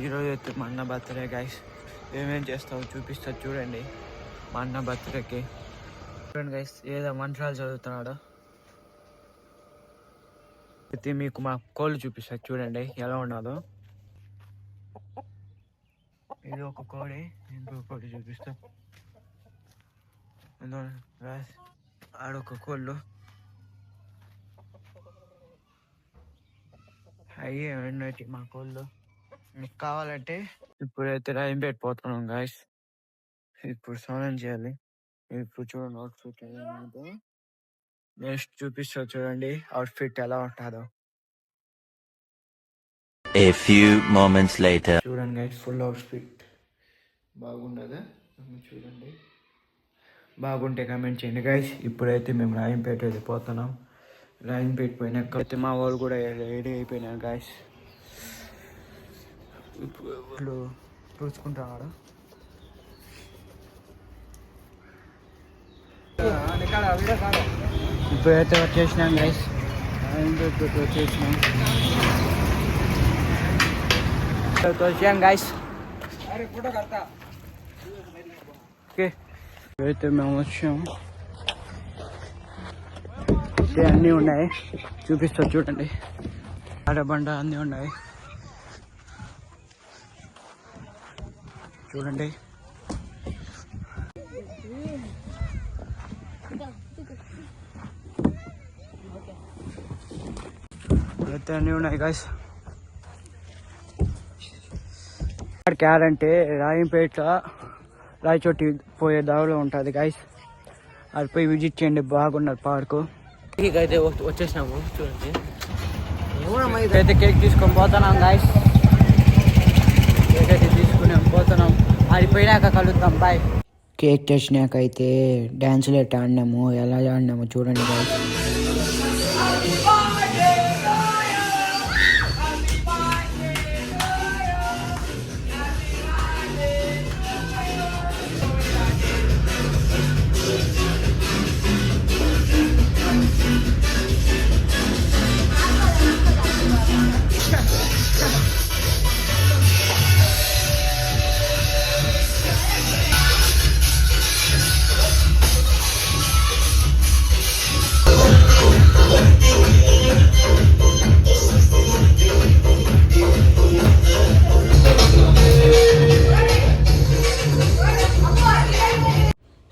ఈరోజు అయితే మా అన్న బర్త్డే గైస్. ఏమేం చేస్తావు చూపిస్తా చూడండి. మా అన్న బర్త్డేకి చూడండి గైస్, ఏదో మంత్రాలు చదువుతున్నాడు. అయితే మీకు మా కోళ్ళు చూపిస్తా చూడండి ఎలా ఉన్నదో. ఇది ఒక కోడి, ఇంకో కోడి చూపిస్తా. ఆడొక కోళ్ళు అయ్యే ఉన్నట్టు మా కోళ్ళు. మీకు కావాలంటే ఇప్పుడైతే రైన్ పెట్టిపోతున్నాం గాయస్. ఇప్పుడు స్నానం చేయాలి. ఇప్పుడు చూడండి అవుట్ఫిట్ ఎలా ఉందో. నెక్స్ట్ చూపిస్తా చూడండి అవుట్ఫిట్ ఎలా ఉంటుందో. A few moments later. చూడండి గైస్, ఫుల్ అవుట్ఫిట్ బాగుండదా? చూడండి, బాగుంటే కామెంట్ చేయండి గైస్. ఇప్పుడైతే మేము రాయంపేట వెళ్ళిపోతున్నాం. రాయంపేట పోయినాక అయితే మా వాళ్ళు కూడా రెడీ అయిపోయినారు గైస్. ఇప్పుడు చూసుకుంటున్నాడు. ఇప్పుడైతే వచ్చేసినాం గైస్, వచ్చేసాం గైస్. ఓకే, అయితే మేము వచ్చాము. అన్నీ ఉన్నాయి, చూపిస్తా చూడండి. ఆడబండ అన్నీ ఉన్నాయి చూడండి. అయితే అన్నీ ఉన్నాయి గాయస్. ఇక్కడికి ఆడంటే రాయంపేట రాయచోటి పోయే దారిలో ఉంటుంది గాయస్. అది పోయి విజిట్ చేయండి, బాగున్నది పార్కు. అయితే వచ్చేసినాము చూడండి. అయితే కేక్ తీసుకొని పోతున్నాం గాయస్. కేక్ అయితే తీసుకుని పోతున్నాం. అది పోయినాక కలుద్దాం, బాయ్. కేక్ తెచ్చినాక అయితే డ్యాన్సులు ఎట్లా ఆడినాము, ఎలా ఆడినాము చూడండి గాయస్.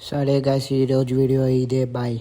సరే గాయ్స్, ఈరోజు వీడియో ఇదే, బాయ్.